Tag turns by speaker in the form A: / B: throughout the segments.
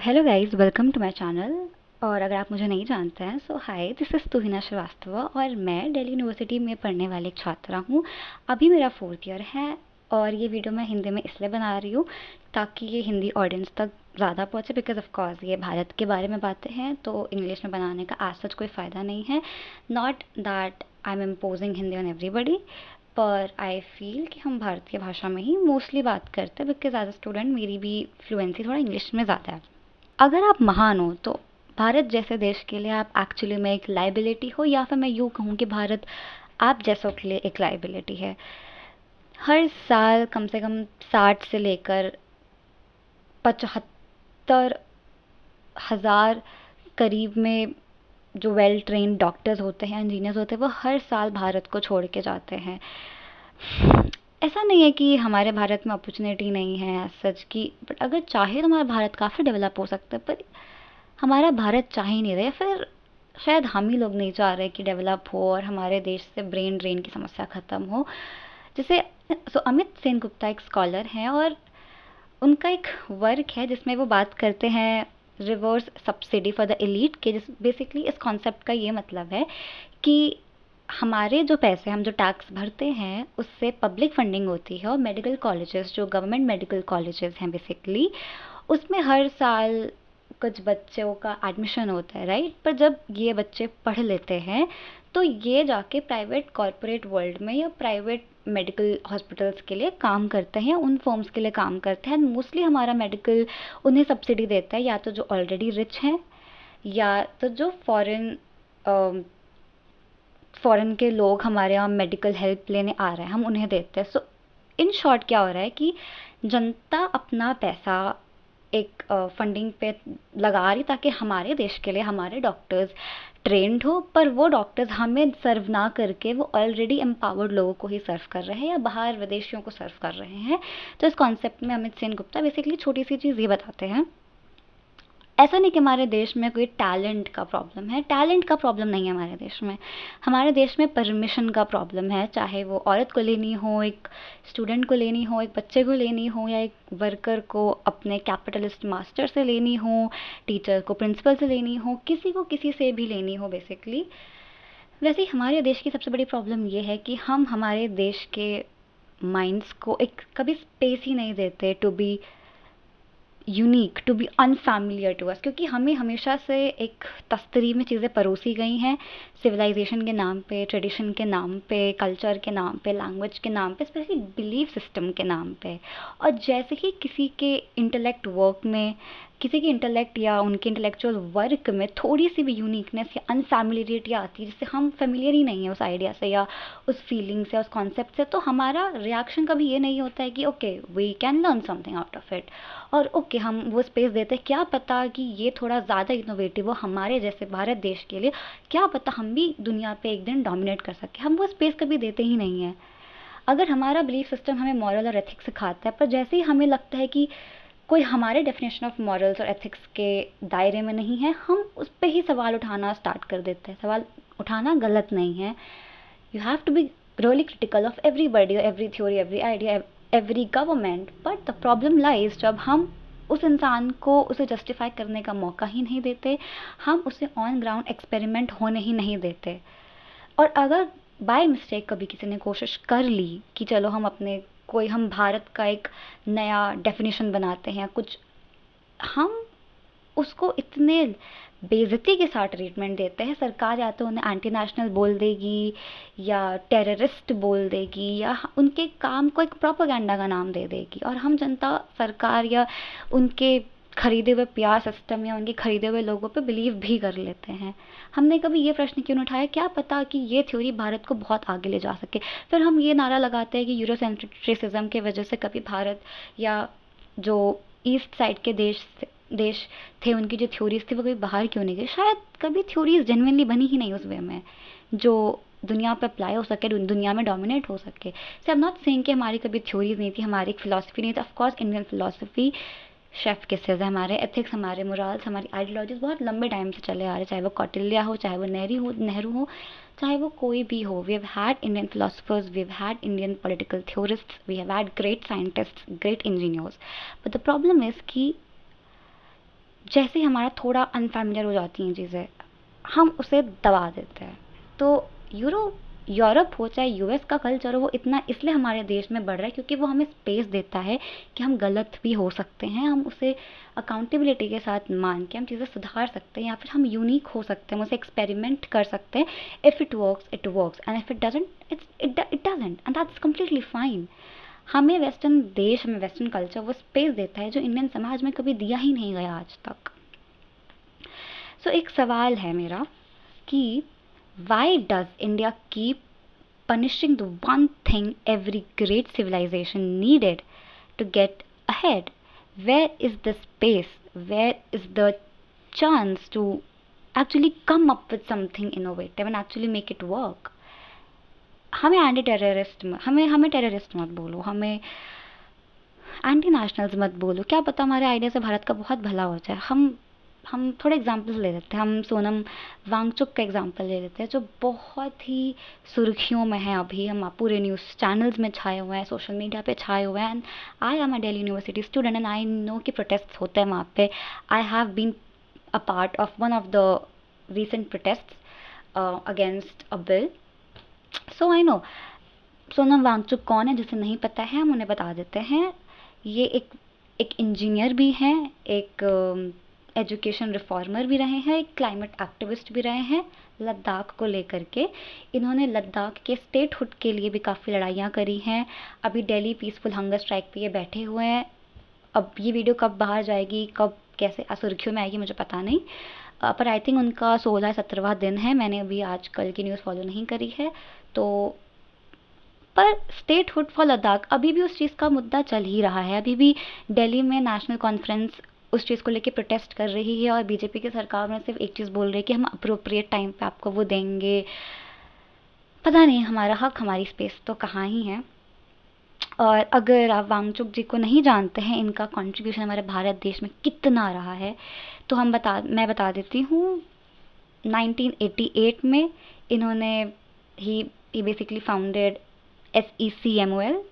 A: Hello guys, welcome to my channel. और अगर आप मुझे नहीं जानते हैं, so hi, this is Tuhina Srivastava और मैं दिल्ली यूनिवर्सिटी में पढ़ने वाली एक छात्रा हूँ। अभी मेरा 4th ईयर है और ये वीडियो मैं हिंदी में इसलिए बना रही हूँ ताकि ये हिंदी ऑडियंस तक ज़्यादा पहुँचे, बिकॉज ऑफ कोर्स ये भारत के बारे में बातें हैं तो इंग्लिश में बनाने का एज सच कोई फ़ायदा नहीं है। Not that I am imposing Hindi on everybody, पर आई फील कि हम भारतीय भाषा में ही मोस्टली बात करते हैं, बिकॉज एज अ स्टूडेंट मेरी भी फ्लुएंसी थोड़ा इंग्लिश में ज़्यादा है। अगर आप महान हो तो भारत जैसे देश के लिए आप एक्चुअली में एक लाइबिलिटी हो, या फिर मैं यूँ कहूँ कि भारत आप जैसों के लिए एक लाइबिलिटी है। हर साल कम से कम 60 से लेकर 75,000 करीब में जो वेल ट्रेन्ड डॉक्टर्स होते हैं, इंजीनियर्स होते हैं, वो हर साल भारत को छोड़ के जाते हैं। ऐसा नहीं है कि हमारे भारत में अपॉर्चुनिटी नहीं है सच की, बट अगर चाहे तो हमारा भारत काफ़ी डेवलप हो सकता है, पर हमारा भारत चाह ही नहीं रहे, फिर शायद हम ही लोग नहीं चाह रहे कि डेवलप हो और हमारे देश से ब्रेन ड्रेन की समस्या ख़त्म हो। जैसे अमित सेन गुप्ता एक स्कॉलर हैं और उनका एक वर्क है जिसमें वो बात करते हैं reverse subsidy for the elite के, जिस बेसिकली इस कॉन्सेप्ट का ये मतलब है कि हमारे जो पैसे हम जो टैक्स भरते हैं उससे पब्लिक फंडिंग होती है और मेडिकल कॉलेजेस जो गवर्नमेंट मेडिकल कॉलेजेस हैं बेसिकली उसमें हर साल कुछ बच्चों का एडमिशन होता है, राइट। पर जब ये बच्चे पढ़ लेते हैं तो ये जाके प्राइवेट कॉरपोरेट वर्ल्ड में या प्राइवेट मेडिकल हॉस्पिटल्स के लिए काम करते हैं, उन फर्म्स के लिए काम करते हैं। मोस्टली हमारा मेडिकल उन्हें सब्सिडी देता है, या तो जो ऑलरेडी रिच हैं या तो जो फॉरेन के लोग हमारे यहाँ मेडिकल हेल्प लेने आ रहे हैं, हम उन्हें देते हैं। सो इन शॉर्ट क्या हो रहा है कि जनता अपना पैसा एक फंडिंग पे लगा रही ताकि हमारे देश के लिए हमारे डॉक्टर्स ट्रेंड हो, पर वो डॉक्टर्स हमें सर्व ना करके वो ऑलरेडी एम्पावर्ड लोगों को ही सर्व कर रहे हैं या बाहर विदेशियों को सर्व कर रहे हैं। तो इस कॉन्सेप्ट में अमित सेन गुप्ता बेसिकली छोटी सी चीज़ ये बताते हैं, ऐसा नहीं कि हमारे देश में कोई टैलेंट का प्रॉब्लम है, टैलेंट का प्रॉब्लम नहीं है हमारे देश में। हमारे देश में परमिशन का प्रॉब्लम है, चाहे वो औरत को लेनी हो, एक स्टूडेंट को लेनी हो, एक बच्चे को लेनी हो, या एक वर्कर को अपने कैपिटलिस्ट मास्टर से लेनी हो, टीचर को प्रिंसिपल से लेनी हो, किसी को किसी से भी लेनी हो बेसिकली। वैसे ही हमारे देश की सबसे बड़ी प्रॉब्लम ये है कि हम हमारे देश के माइंड्स को एक कभी स्पेस ही नहीं देते to be unique, to be unfamiliar to us, क्योंकि हमें हमेशा से एक तस्तरी में चीज़ें परोसी गई हैं सिविलाइजेशन के नाम पे, ट्रेडिशन के नाम पे, कल्चर के नाम पे, लैंग्वेज के नाम पे, स्पेशली बिलीफ सिस्टम के नाम पे। और जैसे ही किसी के इंटेलेक्ट वर्क में, किसी के इंटेलेक्ट या उनके इंटेलेक्चुअल वर्क में थोड़ी सी भी यूनिकनेस या अनफैमिलियरिटी आती है, जिससे हम फेमिलियर ही नहीं है उस आइडिया से या उस फीलिंग से, उस कॉन्सेप्ट से, तो हमारा रिएक्शन कभी ये नहीं होता है कि okay we can learn something out of it, और ओके हम वो स्पेस देते हैं। क्या पता कि ये थोड़ा ज़्यादा इनोवेटिव हो हमारे जैसे भारत देश के लिए, क्या पता हम भी दुनिया पे एक दिन डोमिनेट कर सके, हम वो स्पेस कभी देते ही नहीं है। अगर हमारा बिलीफ सिस्टम हमें मॉरल और एथिक्स सिखाता है, पर जैसे ही हमें लगता है कि कोई हमारे डेफिनेशन ऑफ मॉरल्स और एथिक्स के दायरे में नहीं है, हम उस पर ही सवाल उठाना स्टार्ट कर देते हैं। सवाल उठाना गलत नहीं है, you have to be really critical of everybody, every theory, every idea, every government, but the problem lies जब हम उस इंसान को उसे जस्टिफाई करने का मौका ही नहीं देते, हम उसे ऑन ग्राउंड एक्सपेरिमेंट होने ही नहीं देते। और अगर बाय मिस्टेक कभी किसी ने कोशिश कर ली कि चलो हम अपने कोई हम भारत का एक नया डेफिनेशन बनाते हैं कुछ, हम उसको इतने बेइज्जती के साथ ट्रीटमेंट देते हैं। सरकार या तो उन्हें एंटी नेशनल बोल देगी या टेररिस्ट बोल देगी या उनके काम को एक प्रोपेगेंडा का नाम दे देगी, और हम जनता सरकार या उनके खरीदे हुए पीआर सिस्टम या उनके खरीदे हुए लोगों पे बिलीव भी कर लेते हैं। हमने कभी ये प्रश्न क्यों नहीं उठाया, क्या पता कि ये थ्योरी भारत को बहुत आगे ले जा सके। फिर हम ये नारा लगाते हैं कि यूरोसेंट्रिसिज्म के वजह से कभी भारत या जो ईस्ट साइड के देश थे उनकी जो थ्योरीज थी वो कभी बाहर क्यों नहीं गई। शायद कभी थ्योरीज जेन्युइनली बनी ही नहीं उस वे में जो दुनिया पे अप्लाई हो सके, दुनिया में डोमिनेट हो सके। सो आई एम नॉट सेइंग कि हमारी कभी थ्योरीज नहीं थी, हमारी एक फिलोसफी नहीं थी। Of course Indian philosophy chef kisses है, हमारे एथिक्स, हमारे मोरल्स, हमारी आइडियोलॉजीज बहुत लंबे टाइम से चले आ रहे, चाहे वो कौटिल्य हो, चाहे वो नेहरू हो, चाहे वो कोई भी हो। We have had Indian philosophers, we have had Indian political theorists, we have had great scientists, great engineers, but the problem is कि जैसे ही हमारा थोड़ा अनफैमिलियर हो जाती हैं चीज़ें, हम उसे दबा देते हैं। तो यूरोप हो चाहे यूएस का कल्चर हो, वो इतना इसलिए हमारे देश में बढ़ रहा है क्योंकि वो हमें स्पेस देता है कि हम गलत भी हो सकते हैं, हम उसे अकाउंटेबिलिटी के साथ मान के हम चीज़ें सुधार सकते हैं, या फिर हम यूनिक हो सकते हैं, हम उसे एक्सपेरिमेंट कर सकते हैं। If it works and if it doesn't it doesn't, and that's completely fine. हमें वेस्टर्न देश, हमें वेस्टर्न कल्चर वो स्पेस देता है जो इंडियन समाज में कभी दिया ही नहीं गया आज तक। सो एक सवाल है मेरा कि why does India keep punishing the one thing every great civilization needed to get ahead? Where is the space? Where is the chance to actually come up with something innovative and actually make it work? हमें anti terrorist हमें हमें terrorist मत बोलो, हमें anti nationals मत बोलो, क्या पता हमारे आइडिया से भारत का बहुत भला हो जाए। हम थोड़े एग्जांपल्स ले लेते हैं। हम सोनम वांगचुक का एग्जांपल ले लेते हैं जो बहुत ही सुर्खियों में है अभी। हम पूरे न्यूज़ चैनल्स में छाए हुए हैं, सोशल मीडिया पे छाए हुए हैं। And I am a Delhi university student and I know कि प्रोटेस्ट होते हैं वहाँ पे। I have been a part of one of the recent protests against a bill. So I know Sonam Wangchuk कौन है, जिसे नहीं पता है हम उन्हें बता देते हैं। ये एक इंजीनियर भी हैं, एक एजुकेशन रिफॉर्मर भी रहे हैं, एक क्लाइमेट एक्टिविस्ट भी रहे हैं लद्दाख को लेकर के। इन्होंने लद्दाख के स्टेटहुड के लिए भी काफ़ी लड़ाइयाँ करी हैं। अभी दिल्ली पीसफुल हंगर स्ट्राइक पे ये बैठे हुए हैं। अब ये वीडियो कब बाहर जाएगी, कब कैसे सुर्खियों में आएगी मुझे पता नहीं, पर आई थिंक उनका 16-17वां दिन है। मैंने अभी आज कल की न्यूज़ फॉलो नहीं करी है। तो पर स्टेटहुड फॉर लद्दाख अभी भी उस चीज़ का मुद्दा चल ही रहा है। अभी भी दिल्ली में नेशनल कॉन्फ्रेंस उस चीज़ को लेके प्रोटेस्ट कर रही है और बीजेपी की सरकार में सिर्फ एक चीज़ बोल रही है कि हम अप्रोप्रिएट टाइम पे आपको वो देंगे। पता नहीं हमारा हक, हमारी स्पेस तो कहाँ ही है। और अगर आप वांगचुक जी को नहीं जानते हैं, इनका कंट्रीब्यूशन हमारे भारत देश में कितना रहा है, तो मैं बता देती हूँ। 1988 में इन्होंने ही बेसिकली फाउंडेड SECMOL।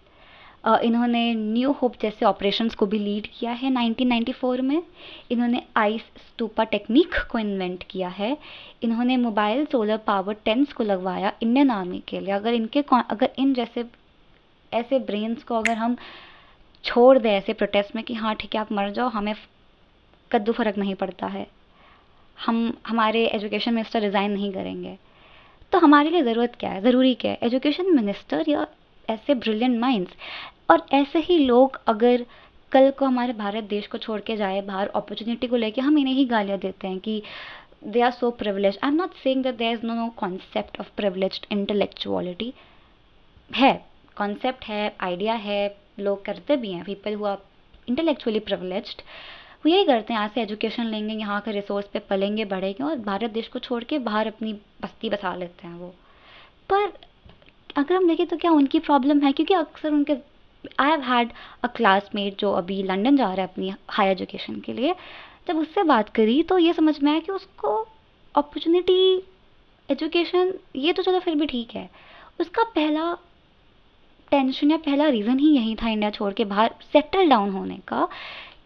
A: इन्होंने न्यू होप जैसे ऑपरेशंस को भी लीड किया है। 1994 में इन्होंने आइस स्तूपा टेक्निक को इन्वेंट किया है। इन्होंने मोबाइल सोलर पावर टेंट्स को लगवाया इंडियन आर्मी के लिए। अगर इन जैसे ऐसे ब्रेन्स को अगर हम छोड़ दें ऐसे प्रोटेस्ट में कि हाँ ठीक है आप मर जाओ, हमें कद्दू फर्क नहीं पड़ता है, हमारे एजुकेशन मिनिस्टर रिज़ाइन नहीं करेंगे, तो हमारे लिए ज़रूरत क्या है, ज़रूरी क्या है? एजुकेशन मिनिस्टर या ऐसे ब्रिलियंट माइंड्स। और ऐसे ही लोग अगर कल को हमारे भारत देश को छोड़ के जाए बाहर अपॉर्चुनिटी को लेके, हम इन्हें ही गालियाँ देते हैं कि they are so privilege. I am not saying that there is no concept of privileged intellectuality. है, कॉन्सेप्ट है, आइडिया है, लोग करते भी हैं। People who are intellectually privileged वो यही करते हैं, यहाँ से एजुकेशन लेंगे, यहाँ के रिसोर्स पे पलेंगे बढ़ेंगे और भारत देश को छोड़ के बाहर अपनी बस्ती बसा लेते हैं वो। पर अगर हम देखें तो क्या उनकी प्रॉब्लम है? क्योंकि अक्सर उनके I have had a classmate जो अभी लंदन जा रहा है अपनी हायर एजुकेशन के लिए। जब उससे बात करी तो ये समझ में आया कि उसको अपॉर्चुनिटी, एजुकेशन ये तो चलो फिर भी ठीक है, उसका पहला टेंशन या पहला रीज़न ही यही था इंडिया छोड़ के बाहर सेटल डाउन होने का,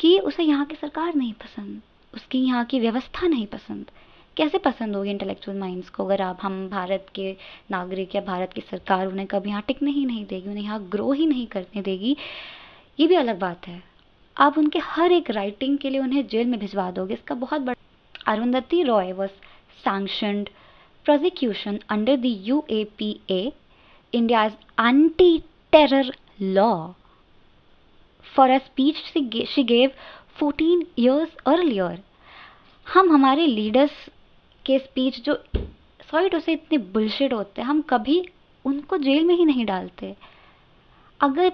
A: कि उसे यहाँ की सरकार नहीं पसंद, उसकी यहाँ की व्यवस्था नहीं पसंद। कैसे पसंद होगी इंटेलेक्चुअल माइंड्स को अगर आप हम भारत के नागरिक या भारत की सरकार उन्हें कभी यहाँ टिकने ही नहीं देगी, उन्हें यहाँ ग्रो ही नहीं करने देगी? ये भी अलग बात है। आप उनके हर एक राइटिंग के लिए उन्हें जेल में भिजवा दोगे, इसका बहुत बड़ा। Arundhati Roy was sanctioned prosecution under the UAPA, India's anti-terror law, for a speech she gave 14 years earlier. हम हमारे लीडर्स के स्पीच जो सॉरी टू से इतने बुलशिट होते हैं, हम कभी उनको जेल में ही नहीं डालते। अगर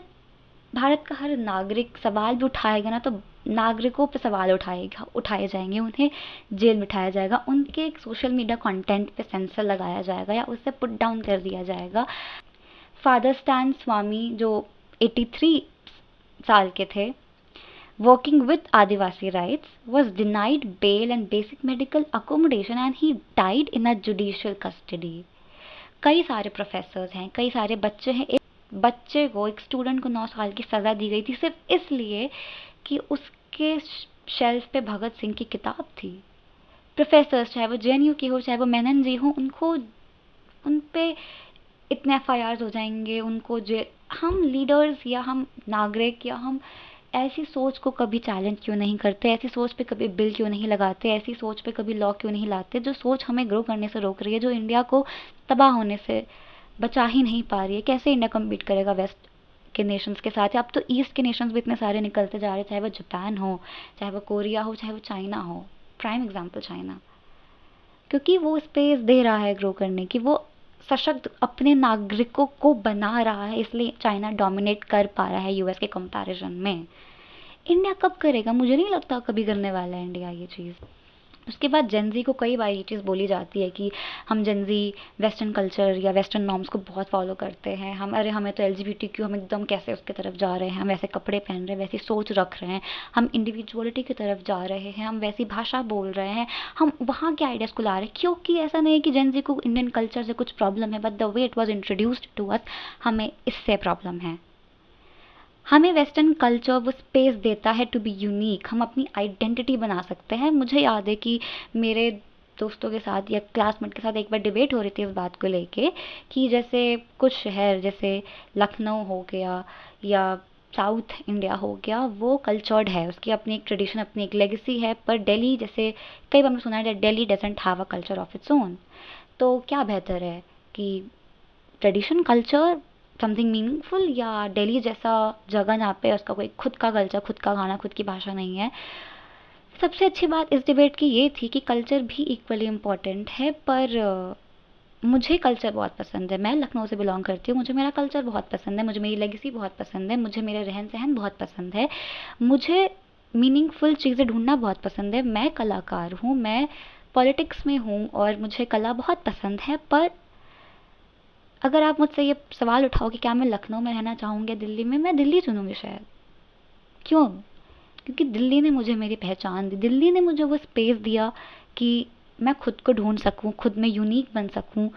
A: भारत का हर नागरिक सवाल भी उठाएगा ना, तो नागरिकों पे सवाल उठाए जाएंगे, उन्हें जेल बिठाया जाएगा, उनके सोशल मीडिया कंटेंट पे सेंसर लगाया जाएगा या उसे पुट डाउन कर दिया जाएगा। फादर स्टैन स्वामी जो 83 साल के थे, working with adivasi rights, was denied bail and basic medical accommodation and he died in a judicial custody. कई सारे प्रोफेसर्स हैं, कई सारे बच्चे हैं। एक स्टूडेंट को 9 साल की सज़ा दी गई थी सिर्फ इसलिए कि उसके शेल्फ पे भगत सिंह की किताब थी। प्रोफेसर्स, चाहे वो जेएनयू की हो, चाहे वो मेनन जी हो, उनको उन पे इतने एफआईआर हो जाएंगे, उनको जेल। हम लीडर्स या हम नागरिक या हम ऐसी सोच को कभी चैलेंज क्यों नहीं करते, ऐसी सोच पे कभी बिल क्यों नहीं लगाते, ऐसी सोच पे कभी लॉ क्यों नहीं लाते, जो सोच हमें ग्रो करने से रोक रही है, जो इंडिया को तबाह होने से बचा ही नहीं पा रही है। कैसे इंडिया कम्पीट करेगा वेस्ट के नेशंस के साथ? अब तो ईस्ट के नेशंस भी इतने सारे निकलते जा रहे हैं, चाहे वो जापान हो, चाहे वो कोरिया हो, चाहे वो चाइना हो। प्राइम एग्जाम्पल चाइना, क्योंकि वो स्पेस दे रहा है ग्रो करने की, वो सशक्त अपने नागरिकों को बना रहा है, इसलिए चाइना डोमिनेट कर पा रहा है यूएस के कंपैरिजन में। इंडिया कब करेगा? मुझे नहीं लगता कभी करने वाला है इंडिया ये चीज़। उसके बाद जेनजी को कई बार ये चीज़ बोली जाती है कि हम जेनजी वेस्टर्न कल्चर या वेस्टर्न नॉर्म्स को बहुत फॉलो करते हैं, हम अरे हमें तो एलजीबीटीक्यू, हम एकदम कैसे उसकी तरफ जा रहे हैं, हम वैसे कपड़े पहन रहे हैं, वैसी सोच रख रहे हैं, हम इंडिविजुअलिटी की तरफ जा रहे हैं, हम वैसी भाषा बोल रहे हैं, हम वहाँ के आइडियाज़ को ला रहे हैं। क्योंकि ऐसा नहीं है कि जेनजी को इंडियन कल्चर से कुछ प्रॉब्लम है, but the way it was introduced to us, हमें इससे प्रॉब्लम है। हमें वेस्टर्न कल्चर वो स्पेस देता है टू बी यूनिक, हम अपनी आइडेंटिटी बना सकते हैं। मुझे याद है कि मेरे दोस्तों के साथ या क्लासमेट के साथ एक बार डिबेट हो रही थी इस बात को लेके कि जैसे कुछ शहर जैसे लखनऊ हो गया या साउथ इंडिया हो गया, वो कल्चर्ड है, उसकी अपनी एक ट्रेडिशन, अपनी एक लेगेसी है, पर दिल्ली जैसे कई बार मैंने सुना है Delhi doesn't have a culture of its own. तो क्या बेहतर है कि ट्रेडिशन कल्चर समथिंग मीनिंगफुल, या दिल्ली जैसा जगह जहाँ पे उसका कोई खुद का कल्चर, खुद का गाना, खुद की भाषा नहीं है? सबसे अच्छी बात इस डिबेट की ये थी कि कल्चर भी इक्वली इम्पॉर्टेंट है, पर मुझे कल्चर बहुत पसंद है। मैं लखनऊ से बिलोंग करती हूँ, मुझे मेरा कल्चर बहुत पसंद है, मुझे मेरी लेगेसी बहुत पसंद है, मुझे मेरे रहन सहन बहुत पसंद है, मुझे मीनिंगफुल चीज़ें ढूंढना बहुत पसंद है। मैं कलाकार हूँ, मैं पॉलिटिक्स में हूँ और मुझे कला बहुत पसंद है, पर अगर आप मुझसे ये सवाल उठाओ कि क्या मैं लखनऊ में रहना चाहूँगी या दिल्ली में, मैं दिल्ली चुनूँगी शायद। क्यों? क्योंकि दिल्ली ने मुझे मेरी पहचान दी, दिल्ली ने मुझे वो स्पेस दिया कि मैं खुद को ढूंढ सकूँ, खुद में यूनिक बन सकूँ,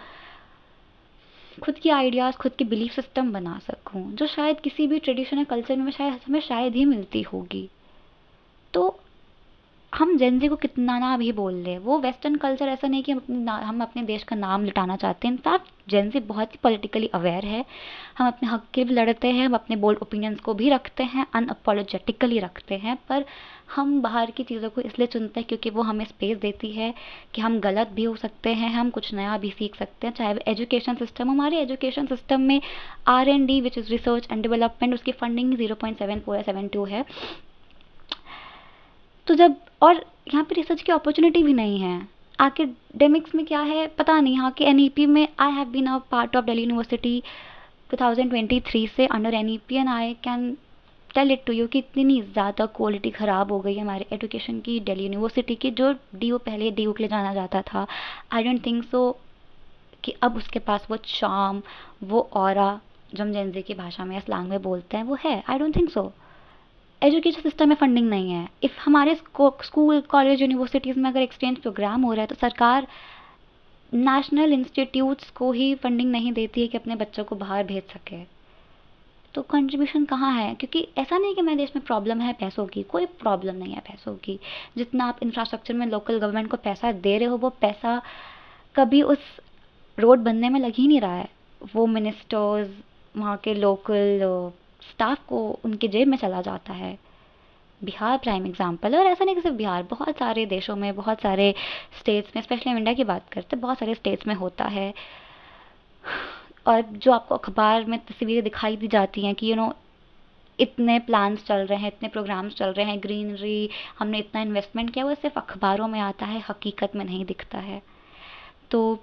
A: खुद की आइडियाज़, खुद की बिलीफ सिस्टम बना सकूँ, जो शायद किसी भी ट्रेडिशनल कल्चर में शायद हमें शायद ही मिलती होगी। तो हम जेनजी को कितना ना भी बोल लें, वो वेस्टर्न कल्चर ऐसा नहीं कि हम अपने देश का नाम लिटाना चाहते हैं। इनफैक्ट जेनजी बहुत ही पॉलिटिकली अवेयर है, हम अपने हक के भी लड़ते हैं, हम अपने बोल्ड ओपिनियंस को भी रखते हैं, अनअपोलोजेटिकली रखते हैं, पर हम बाहर की चीज़ों को इसलिए चुनते हैं क्योंकि वो हमें स्पेस देती है कि हम गलत भी हो सकते हैं, हम कुछ नया भी सीख सकते हैं। चाहे वो एजुकेशन सिस्टम, हमारे एजुकेशन सिस्टम में R&D which is research and development, उसकी फंडिंग 0.74 या 72 है। तो जब, और यहाँ पे रिसर्च की अपॉर्चुनिटी भी नहीं है। एकेडमिक्स में क्या है पता नहीं, यहाँ के एनईपी में I have been a part of Delhi university 2023 से under NEP, and I can tell it to you कि इतनी ज़्यादा क्वालिटी ख़राब हो गई है हमारे एजुकेशन की दिल्ली यूनिवर्सिटी की। जो डीयू पहले डीयू के लिए जाना जाता था, आई डोंट थिंक सो कि अब उसके पास वो चार्म, वो ऑरा, जो हम जेनजी की भाषा में या स्लैंग में बोलते हैं, वो है। I don't think so. Education system में फंडिंग नहीं है। इफ़ हमारे स्कूल कॉलेज यूनिवर्सिटीज़ में अगर एक्सचेंज प्रोग्राम हो रहा है तो सरकार नेशनल इंस्टीट्यूट्स को ही फंडिंग नहीं देती है कि अपने बच्चों को बाहर भेज सके। तो कंट्रीब्यूशन कहाँ है? क्योंकि ऐसा नहीं कि हमारे देश में प्रॉब्लम है पैसों की, कोई प्रॉब्लम नहीं है पैसों की। जितना आप इंफ्रास्ट्रक्चर में लोकल गवर्नमेंट को पैसा दे रहे हो, वो पैसा कभी उस रोड बनने में लग ही नहीं रहा है। वो मिनिस्टर्स, वहाँ के लोकल स्टाफ को उनके जेब में चला जाता है। बिहार प्राइम एग्जाम्पल है, और ऐसा नहीं कि सिर्फ बिहार, बहुत सारे देशों में, बहुत सारे स्टेट्स में, स्पेशली हम इंडिया की बात करते हैं, बहुत सारे स्टेट्स में होता है। और जो आपको अखबार में तस्वीरें दिखाई दी जाती हैं कि इतने प्लान्स चल रहे हैं, इतने प्रोग्राम्स चल रहे हैं, ग्रीनरी, हमने इतना इन्वेस्टमेंट किया, वो सिर्फ अखबारों में आता है, हकीकत में नहीं दिखता है। तो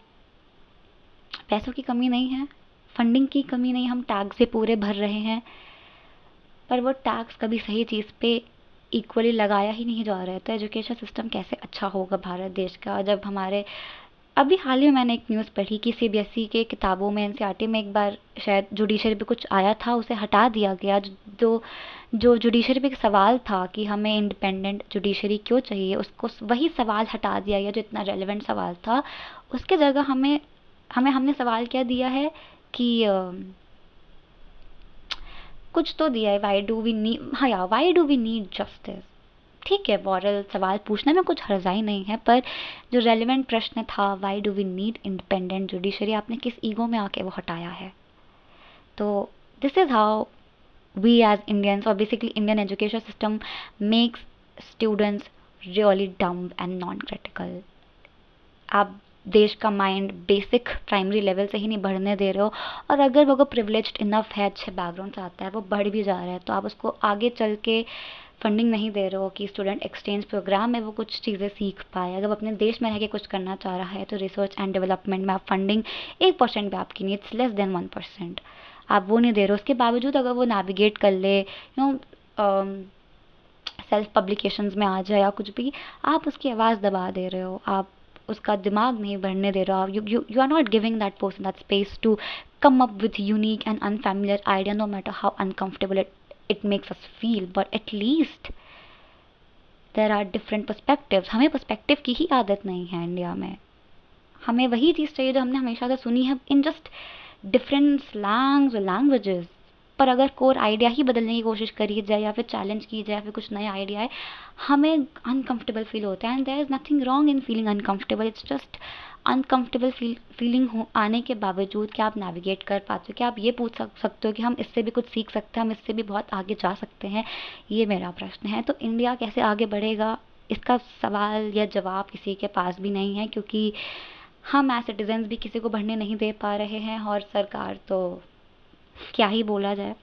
A: पैसों की कमी नहीं है, फंडिंग की कमी नहीं, हम टैक्स से पूरे भर रहे हैं, पर वो टैक्स कभी सही चीज़ पे इक्वली लगाया ही नहीं जा रहा है। तो एजुकेशन सिस्टम कैसे अच्छा होगा भारत देश का, जब हमारे अभी हाल ही में मैंने एक न्यूज़ पढ़ी कि सीबीएसई के किताबों में, एनसीईआरटी में एक बार शायद जुडिशरी पे कुछ आया था, उसे हटा दिया गया। जो जो जुडिशरी पे एक सवाल था कि हमें इंडिपेंडेंट जुडिशरी क्यों चाहिए, उसको वही सवाल हटा दिया गया जो इतना रेलेवेंट सवाल था। उसके जगह हमें हमें हमने सवाल क्या दिया है कि कुछ तो दिया है, वाई डू वी नीड, हाँ यार, why do we need justice, ठीक है, मॉरल सवाल पूछने में कुछ हर्जाई नहीं है, पर जो रेलिवेंट प्रश्न था, why do we need independent judiciary, आपने किस ईगो में आके वो हटाया है? तो this is how we as Indians, or basically Indian education system, makes students really dumb and non-critical. आप देश का माइंड बेसिक प्राइमरी लेवल से ही नहीं बढ़ने दे रहे हो, और अगर वो प्रिविलेज्ड इनफ है, अच्छे बैकग्राउंड से आता है, वो बढ़ भी जा रहा है, तो आप उसको आगे चल के फंडिंग नहीं दे रहे हो कि स्टूडेंट एक्सचेंज प्रोग्राम में वो कुछ चीज़ें सीख पाए। अगर वो अपने देश में रह के कुछ करना चाह रहा है तो रिसर्च एंड डेवलपमेंट में आप फंडिंग 1% भी आपकी नहीं, इट्स लेस देन 1%, आप वो नहीं दे रहे हो। उसके बावजूद अगर वो नेविगेट कर ले, सेल्फ पब्लिकेशंस में आ जाए या कुछ भी, आप उसकी आवाज़ दबा दे रहे हो, आप उसका दिमाग नहीं बढ़ने दे रहे हो। You are not giving that person that space to come up with unique and unfamiliar idea, no matter how uncomfortable it makes us feel, but at least there are different perspectives. हमें perspective की ही आदत नहीं है India में। हमें वही चीज़ चाहिए जो हमने हमेशा से सुनी है, इन जस्ट डिफरेंट स्लैंग्स और लैंग्वेजेस। पर अगर कोर आइडिया ही बदलने की कोशिश करी जाए या फिर चैलेंज की जाए या फिर कुछ नया आइडिया है, हमें अनकंफर्टेबल फील होता है। And there is nothing wrong in feeling uncomfortable, it's just uncomfortable feeling हो आने के बावजूद क्या आप नेविगेट कर पाते हो? क्या आप ये पूछ सकते हो कि हम इससे भी कुछ सीख सकते हैं, हम इससे भी बहुत आगे जा सकते हैं? ये मेरा प्रश्न है। तो इंडिया कैसे आगे बढ़ेगा, इसका सवाल या जवाब किसी के पास भी नहीं है, क्योंकि हम एज सिटीजन्स भी किसी को बढ़ने नहीं दे पा रहे हैं, और सरकार तो क्या ही बोला जाए,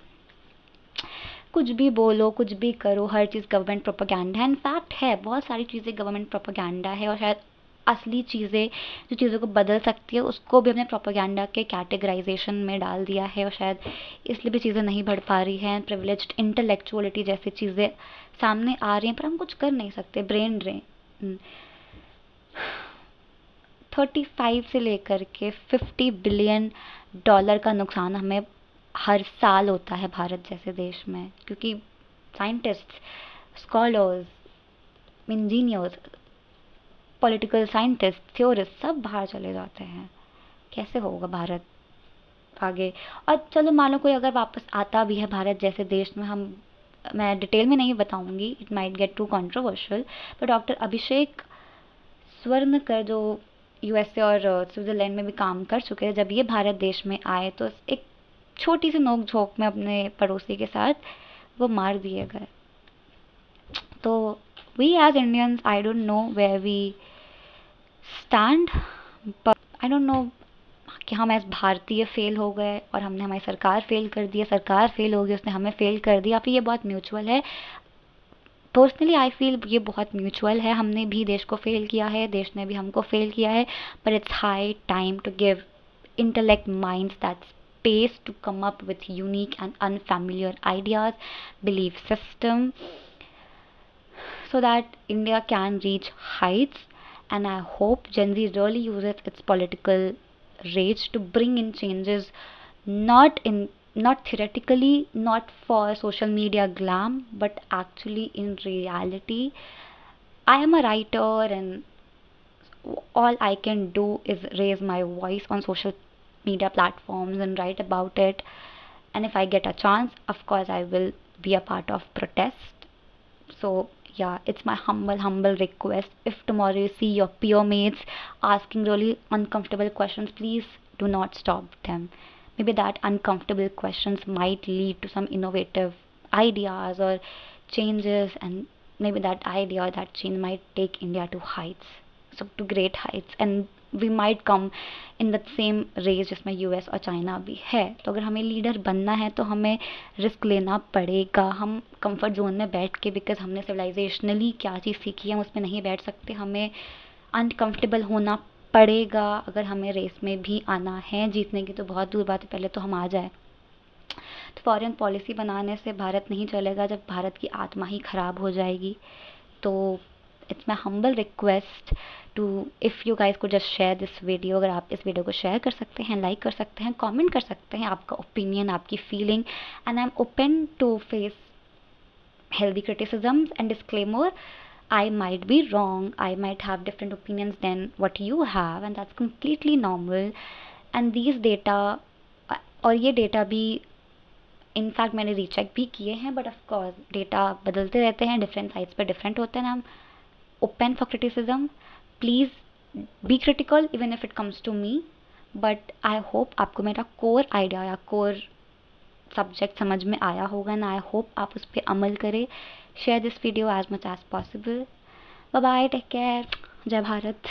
A: कुछ भी बोलो, कुछ भी करो, हर चीज़ गवर्नमेंट प्रोपेगेंडा है। इनफैक्ट है, बहुत सारी चीज़ें गवर्नमेंट प्रोपेगेंडा है, और शायद असली चीज़ें जो चीज़ों को बदल सकती है उसको भी हमने प्रोपेगेंडा के कैटेगराइजेशन में डाल दिया है, और शायद इसलिए भी चीज़ें नहीं बढ़ पा रही हैं। प्रिविलेज्ड इंटेलेक्चुअलिटी जैसी चीज़ें सामने आ रही हैं, पर हम कुछ कर नहीं सकते। ब्रेन ड्रेन 35 से लेकर के 50 बिलियन डॉलर का नुकसान हमें हर साल होता है भारत जैसे देश में, क्योंकि scientist, scholars, engineers, political scientist, theorist सब बाहर चले जाते हैं। कैसे होगा भारत आगे? और चलो मान लो कोई अगर वापस आता भी है भारत जैसे देश में, हम मैं डिटेल में नहीं बताऊंगी, it might get to controversial, पर डॉक्टर अभिषेक स्वर्णकर जो यूएसए और स्विट्ज़रलैंड में भी काम कर चुके हैं, जब ये भारत देश में आए तो एक छोटी सी नोक झोंक में अपने पड़ोसी के साथ वो मार दिए गए। तो we as Indians, I don't know where we stand, but I don't know कि हम एज भारतीय फेल हो गए और हमने हमारी सरकार फेल कर दी, सरकार फेल हो गई, उसने हमें फेल कर दिया, फिर ये बहुत म्यूचुअल है। पर्सनली आई फील ये बहुत म्यूचुअल है। हमने भी देश को फेल किया है, देश ने भी हमको फेल किया है, but it's high time to give intellect minds that space to come up with unique and unfamiliar ideas, belief system, so that India can reach heights. And I hope Gen Z really uses its political rage to bring in changes, not theoretically, not for social media glam, but actually in reality. I am a writer, and all I can do is raise my voice on social media platforms and write about it. And if I get a chance, of course I will be a part of protest. So yeah, it's my humble request, if tomorrow you see your peer mates asking really uncomfortable questions, please do not stop them. Maybe that uncomfortable questions might lead to some innovative ideas or changes, and maybe that idea or that change might take India to heights, so to great heights, and we might come in the same race जिसमें US और China भी है। तो अगर हमें leader बनना है तो हमें रिस्क लेना पड़ेगा। हम कंफर्ट जोन में बैठ के, बिकॉज हमने सिविलाइजेशनली क्या चीज़ सीखी है हम उसमें नहीं बैठ सकते, हमें अनकंफर्टेबल होना पड़ेगा अगर हमें रेस में भी आना है। जीतने की तो बहुत दूर बात है, पहले तो हम आ जाए। तो फॉरेन पॉलिसी बनाने से भारत नहीं चलेगा जब भारत की आत्मा ही खराब हो जाएगी। तो it's my humble request to, if you guys को जस्ट शेयर दिस वीडियो, अगर आप इस वीडियो को शेयर कर सकते हैं, लाइक कर सकते हैं, कमेंट कर सकते हैं आपका ओपिनियन, आपकी feeling, and I am open to face healthy criticisms and disclaimer. I might be wrong, I might have different opinions than what you have, and that's completely normal. And these data, और ये data भी in fact मैंने recheck भी किए हैं, but of course data बदलते रहते हैं, डिफरेंट साइट्स पे डिफरेंट होते हैं. I'm open for criticism. Please be critical even if it comes to me. But I hope आपको मेरा कोर आइडिया या कोर सब्जेक्ट समझ में आया होगा, ना आई होप आप उस पर अमल करें. Share this video as much as possible. Bye bye, take care, जय भारत.